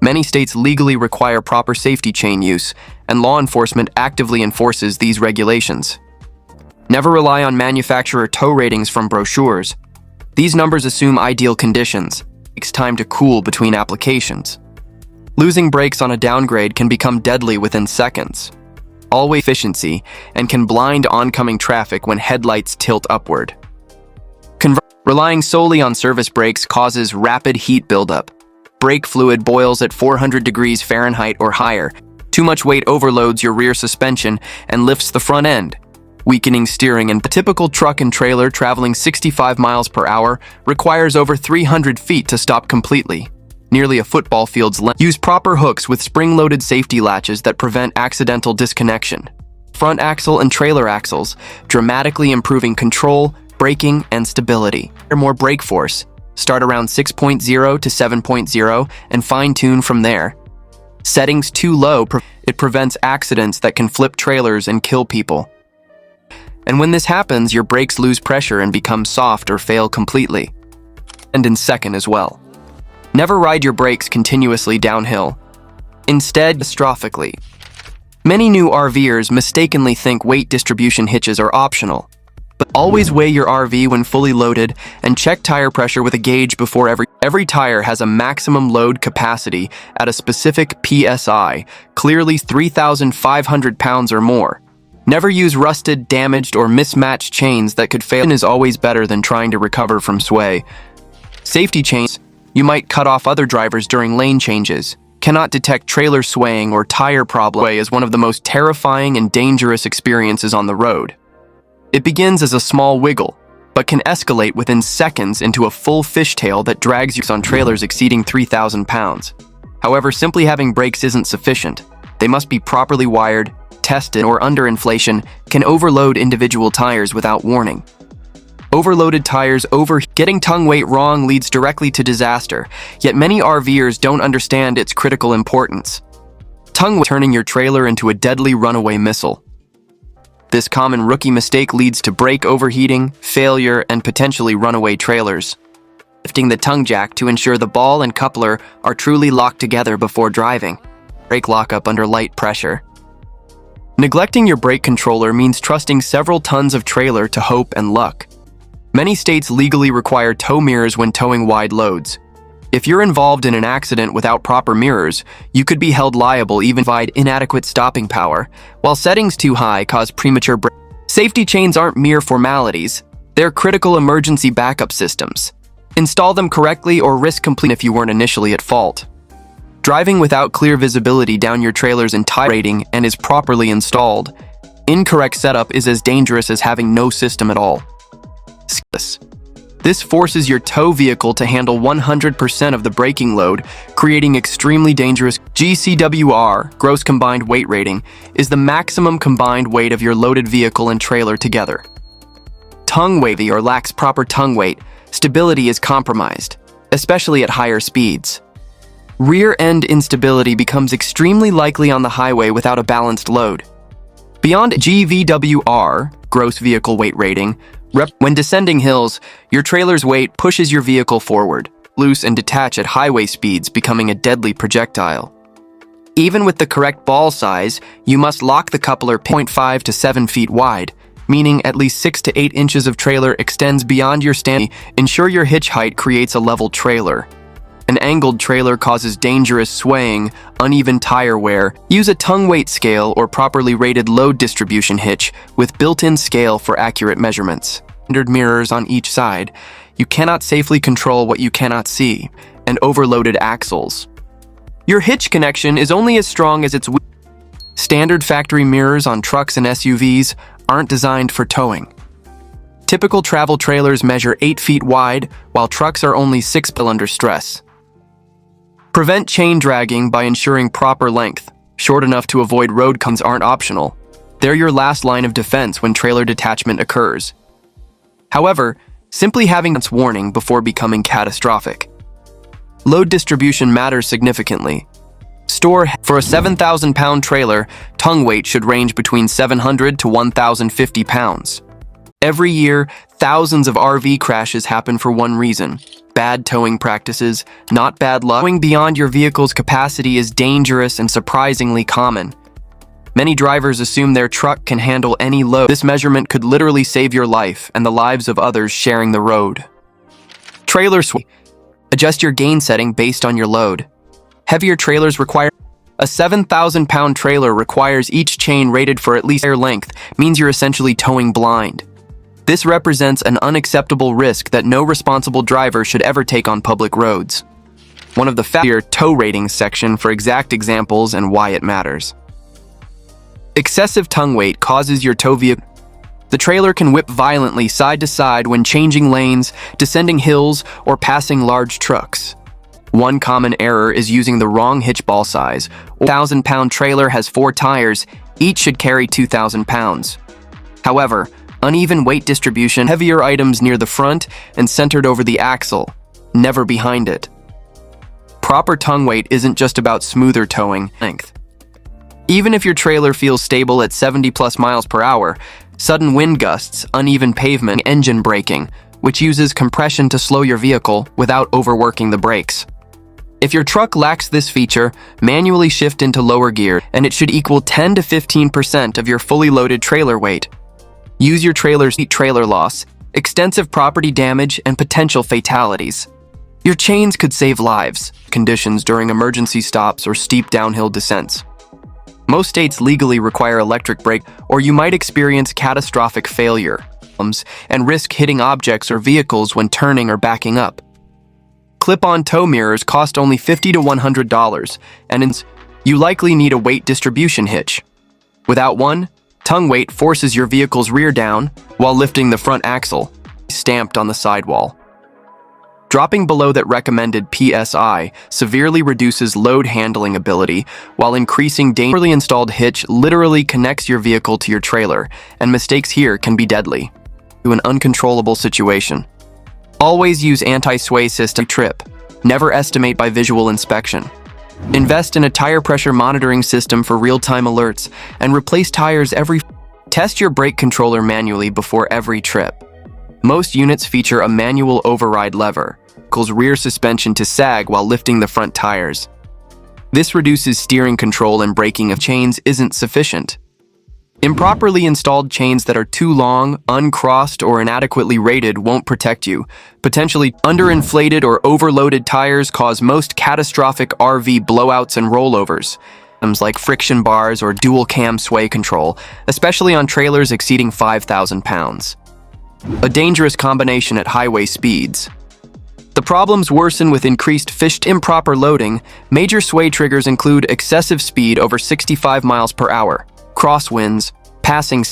Many states legally require proper safety chain use, and law enforcement actively enforces these regulations. Never rely on manufacturer tow ratings from brochures. These numbers assume ideal conditions. It takes time to cool between applications. Losing brakes on a downgrade can become deadly within seconds. Always efficiency and can blind oncoming traffic when headlights tilt upward. Relying solely on service brakes causes rapid heat buildup. Brake fluid boils at 400 degrees Fahrenheit or higher. Too much weight overloads your rear suspension and lifts the front end, weakening steering. And a typical truck and trailer traveling 65 miles per hour requires over 300 feet to stop completely, nearly a football field's length. Use proper hooks with spring-loaded safety latches that prevent accidental disconnection. Front axle and trailer axles, dramatically improving control, braking, and stability. More brake force. Start around 6.0 to 7.0 and fine-tune from there. Settings too low, it prevents accidents that can flip trailers and kill people. And when this happens, your brakes lose pressure and become soft or fail completely. And in second as well. Never ride your brakes continuously downhill. Instead, catastrophically. Many new RVers mistakenly think weight distribution hitches are optional. But always weigh your RV when fully loaded and check tire pressure with a gauge before every tire has a maximum load capacity at a specific PSI, clearly 3,500 pounds or more. Never use rusted, damaged, or mismatched chains that could fail. Is always better than trying to recover from sway. Safety chains. You might cut off other drivers during lane changes. Cannot detect trailer swaying or tire problem. Sway is one of the most terrifying and dangerous experiences on the road. It begins as a small wiggle, but can escalate within seconds into a full fishtail that drags you on trailers exceeding 3,000 pounds. However, simply having brakes isn't sufficient. They must be properly wired, tested, or underinflation can overload individual tires without warning. Overloaded tires getting tongue weight wrong leads directly to disaster, yet many RVers don't understand its critical importance. Tongue weight turning your trailer into a deadly runaway missile. This common rookie mistake leads to brake overheating, failure, and potentially runaway trailers. Lifting the tongue jack to ensure the ball and coupler are truly locked together before driving. Brake lockup under light pressure. Neglecting your brake controller means trusting several tons of trailer to hope and luck. Many states legally require tow mirrors when towing wide loads. If you're involved in an accident without proper mirrors, you could be held liable even provide inadequate stopping power, while settings too high cause premature brake. Safety chains aren't mere formalities, they're critical emergency backup systems. Install them correctly or risk complete if you weren't initially at fault. Driving without clear visibility down your trailer's entire rating and is properly installed. Incorrect setup is as dangerous as having no system at all. This forces your tow vehicle to handle 100% of the braking load, creating extremely dangerous. GCWR, gross combined weight rating, is the maximum combined weight of your loaded vehicle and trailer together. Tongue weight or lacks proper tongue weight, stability is compromised, especially at higher speeds. Rear end instability becomes extremely likely on the highway without a balanced load. Beyond GVWR, gross vehicle weight rating, when descending hills, your trailer's weight pushes your vehicle forward, loose and detach at highway speeds, becoming a deadly projectile. Even with the correct ball size, you must lock the coupler 0.5 to 7 feet wide, meaning at least 6 to 8 inches of trailer extends beyond your stand. Ensure your hitch height creates a level trailer. An angled trailer causes dangerous swaying, uneven tire wear. Use a tongue weight scale or properly rated load distribution hitch with built-in scale for accurate measurements. Standard mirrors on each side. You cannot safely control what you cannot see, and overloaded axles. Your hitch connection is only as strong as its weight. Standard factory mirrors on trucks and SUVs aren't designed for towing. Typical travel trailers measure 8 feet wide, while trucks are only 6 feet under stress. Prevent chain dragging by ensuring proper length. Short enough to avoid road cones aren't optional. They're your last line of defense when trailer detachment occurs. However, simply having its warning before becoming catastrophic. Load distribution matters significantly. For a 7,000-pound trailer, tongue weight should range between 700 to 1,050 pounds. Every year, thousands of RV crashes happen for one reason: Bad towing practices, not bad luck. Towing beyond your vehicle's capacity is dangerous and surprisingly common. Many drivers assume their truck can handle any load. This measurement could literally save your life and the lives of others sharing the road. Trailer sway. Adjust your gain setting based on your load. Heavier trailers require a 7,000-pound trailer requires each chain rated for at least their length, means you're essentially towing blind. This represents an unacceptable risk that no responsible driver should ever take on public roads. One of the factor tow ratings section for exact examples and why it matters. Excessive tongue weight causes your tow vehicle. The trailer can whip violently side to side when changing lanes, descending hills, or passing large trucks. One common error is using the wrong hitch ball size. A 1,000-pound trailer has 4 tires, each should carry 2,000 pounds. However, uneven weight distribution, heavier items near the front and centered over the axle, never behind it. Proper tongue weight isn't just about smoother towing length. Even if your trailer feels stable at 70+ miles per hour, sudden wind gusts, uneven pavement, engine braking, which uses compression to slow your vehicle without overworking the brakes. If your truck lacks this feature, manually shift into lower gear, and it should equal 10 to 15% of your fully loaded trailer weight. Use your trailer's trailer loss, extensive property damage, and potential fatalities. Your chains could save lives, conditions during emergency stops or steep downhill descents. Most states legally require electric brake, or you might experience catastrophic failure and risk hitting objects or vehicles when turning or backing up. Clip-on tow mirrors cost only $50 to $100, and you likely need a weight distribution hitch. Without one, tongue weight forces your vehicle's rear down while lifting the front axle, stamped on the sidewall. Dropping below that recommended PSI severely reduces load handling ability, while increasing danger. Poorly installed hitch literally connects your vehicle to your trailer, and mistakes here can be deadly to an uncontrollable situation. Always use anti-sway system trip. Never estimate by visual inspection. Invest in a tire pressure monitoring system for real-time alerts, and replace tires every. Test your brake controller manually before every trip. Most units feature a manual override lever, vehicle's rear suspension to sag while lifting the front tires. This reduces steering control, and braking of chains isn't sufficient. Improperly installed chains that are too long, uncrossed, or inadequately rated won't protect you. Potentially underinflated or overloaded tires cause most catastrophic RV blowouts and rollovers, like friction bars or dual cam sway control, especially on trailers exceeding 5,000 pounds. A dangerous combination at highway speeds. The problems worsen with increased improper loading. Major sway triggers include excessive speed over 65 miles per hour, crosswinds, passing,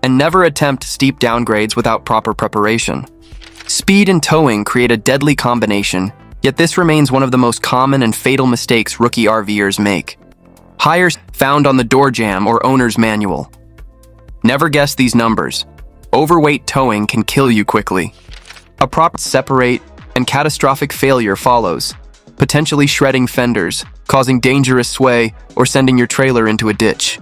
and never attempt steep downgrades without proper preparation. Speed and towing create a deadly combination, yet this remains one of the most common and fatal mistakes rookie RVers make. Higher found on the door jamb or owner's manual. Never guess these numbers. Overweight towing can kill you quickly. A proper separate and catastrophic failure follows, potentially shredding fenders, causing dangerous sway, or sending your trailer into a ditch.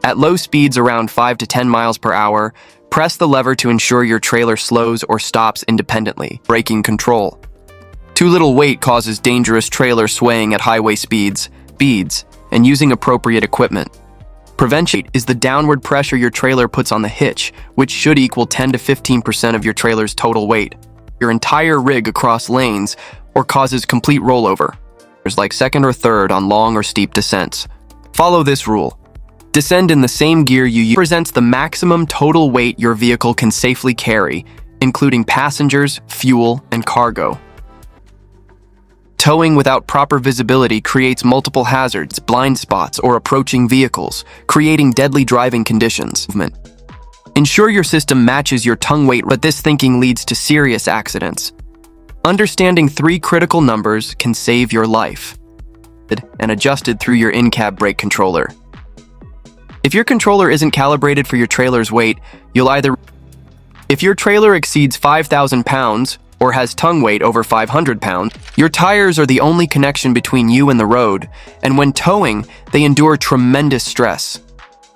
At low speeds around 5 to 10 miles per hour, press the lever to ensure your trailer slows or stops independently. Braking control. Too little weight causes dangerous trailer swaying at highway speeds, and using appropriate equipment. Prevention is the downward pressure your trailer puts on the hitch, which should equal 10 to 15% of your trailer's total weight. Your entire rig across lanes, or causes complete rollover, like second or third on long or steep descents. Follow this rule. Descend in the same gear you use. Represents the maximum total weight your vehicle can safely carry, including passengers, fuel, and cargo. Towing without proper visibility creates multiple hazards, blind spots, or approaching vehicles, creating deadly driving conditions. Ensure your system matches your tongue weight, but this thinking leads to serious accidents. Understanding 3 critical numbers can save your life, and adjusted through your in-cab brake controller. If your controller isn't calibrated for your trailer's weight, you'll either. If your trailer exceeds 5,000 pounds or has tongue weight over 500 pounds, your tires are the only connection between you and the road, and when towing, they endure tremendous stress.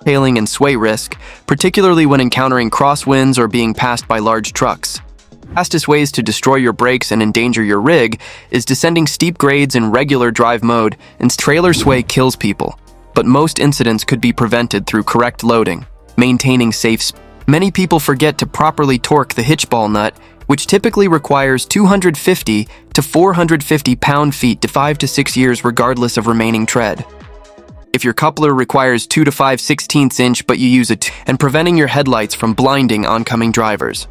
Hailing and sway risk, particularly when encountering crosswinds or being passed by large trucks. Fastest ways to destroy your brakes and endanger your rig is descending steep grades in regular drive mode, and trailer sway kills people. But most incidents could be prevented through correct loading, maintaining safe speed. Many people forget to properly torque the hitch ball nut, which typically requires 250 to 450 pound-feet to 5 to 6 years regardless of remaining tread. If your coupler requires 2 to 5/16 inch but you use it, and preventing your headlights from blinding oncoming drivers.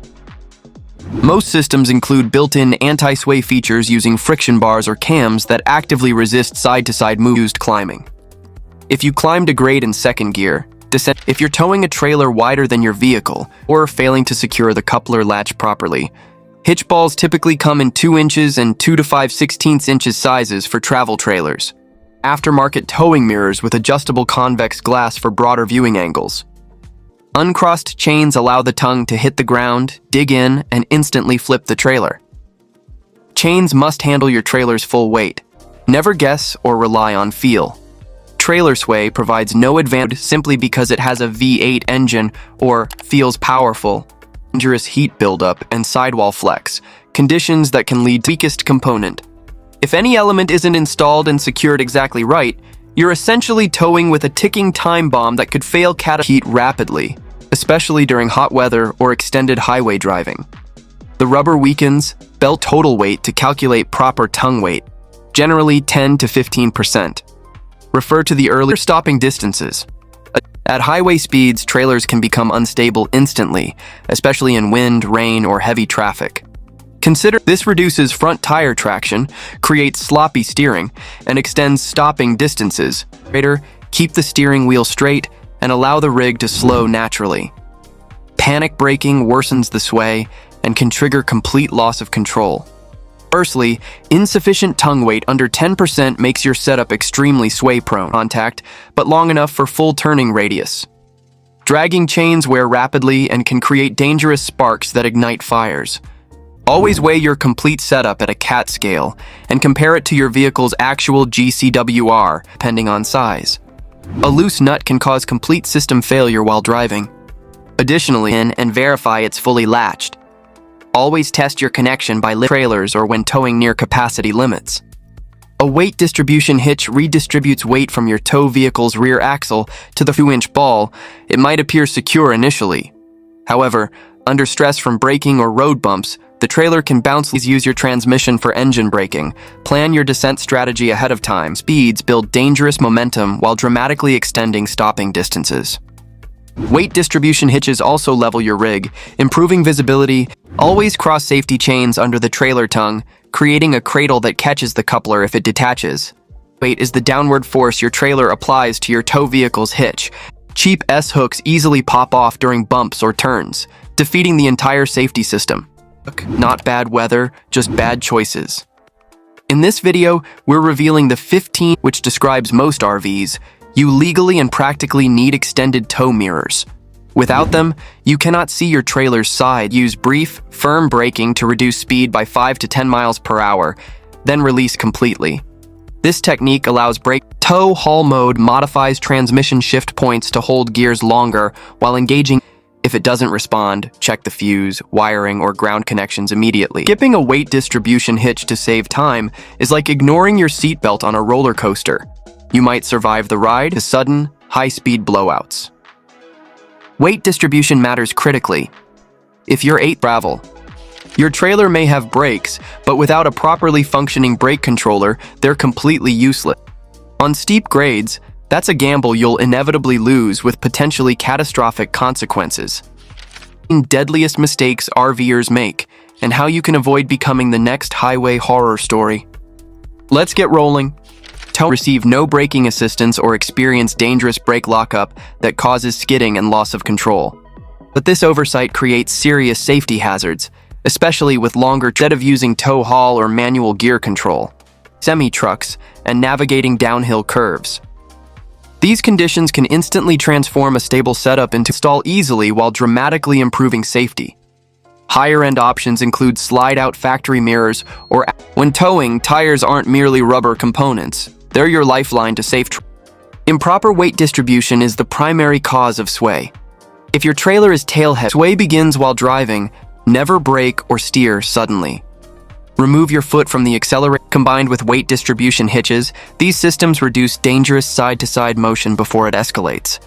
Most systems include built-in anti-sway features using friction bars or cams that actively resist side-to-side move used climbing. If you climbed a grade in second gear, descend. If you're towing a trailer wider than your vehicle or failing to secure the coupler latch properly, hitch balls typically come in 2 inches and 2 to 5/16 inches sizes for travel trailers. Aftermarket towing mirrors with adjustable convex glass for broader viewing angles. Uncrossed chains allow the tongue to hit the ground, dig in, and instantly flip the trailer. Chains must handle your trailer's full weight. Never guess or rely on feel. Trailer sway provides no advantage simply because it has a V8 engine or feels powerful. Dangerous heat buildup and sidewall flex, conditions that can lead to weakest component. If any element isn't installed and secured exactly right, you're essentially towing with a ticking time bomb that could fail heat rapidly, especially during hot weather or extended highway driving. The rubber weakens belt total weight to calculate proper tongue weight, generally 10 to 15%. Refer to the earlier stopping distances. At highway speeds, trailers can become unstable instantly, especially in wind, rain, or heavy traffic. Consider this reduces front tire traction, creates sloppy steering, and extends stopping distances. Keep the steering wheel straight and allow the rig to slow naturally. Panic braking worsens the sway and can trigger complete loss of control. Firstly, insufficient tongue weight under 10% makes your setup extremely sway-prone contact, but long enough for full turning radius. Dragging chains wear rapidly and can create dangerous sparks that ignite fires. Always weigh your complete setup at a CAT scale and compare it to your vehicle's actual GCWR, depending on size. A loose nut can cause complete system failure while driving. Additionally, and verify it's fully latched. Always test your connection by trailers or when towing near capacity limits. A weight distribution hitch redistributes weight from your tow vehicle's rear axle to the 2-inch ball. It might appear secure initially. However, under stress from braking or road bumps, the trailer can bounce. Use your transmission for engine braking. Plan your descent strategy ahead of time. Speeds build dangerous momentum while dramatically extending stopping distances. Weight distribution hitches also level your rig, improving visibility. Always cross safety chains under the trailer tongue, creating a cradle that catches the coupler if it detaches. Weight is the downward force your trailer applies to your tow vehicle's hitch. Cheap S-hooks easily pop off during bumps or turns, defeating the entire safety system. Not bad weather, just bad choices. In this video, we're revealing the 15 which describes most RVs. You legally and practically need extended tow mirrors. Without them, you cannot see your trailer's side. Use brief, firm braking to reduce speed by 5 to 10 miles per hour, then release completely. This technique allows brake. Tow haul mode modifies transmission shift points to hold gears longer while engaging. If it doesn't respond, check the fuse, wiring, or ground connections immediately. Skipping a weight distribution hitch to save time is like ignoring your seatbelt on a roller coaster. You might survive the ride to sudden, high-speed blowouts. Weight distribution matters critically. If you're travel, your trailer may have brakes, but without a properly functioning brake controller, they're completely useless. On steep grades, that's a gamble you'll inevitably lose with potentially catastrophic consequences. Deadliest mistakes RVers make, and how you can avoid becoming the next highway horror story. Let's get rolling. Receive no braking assistance or experience dangerous brake lockup that causes skidding and loss of control. But this oversight creates serious safety hazards, especially with longer instead of using tow haul or manual gear control, semi-trucks, and navigating downhill curves. These conditions can instantly transform a stable setup into install easily while dramatically improving safety. Higher-end options include slide-out factory mirrors, or when towing, tires aren't merely rubber components. They're your lifeline to safe. Improper weight distribution is the primary cause of sway. If your trailer is tailhead, sway begins while driving, Never brake or steer suddenly. Remove your foot from the accelerator. Combined with weight distribution hitches, these systems reduce dangerous side-to-side motion before it escalates.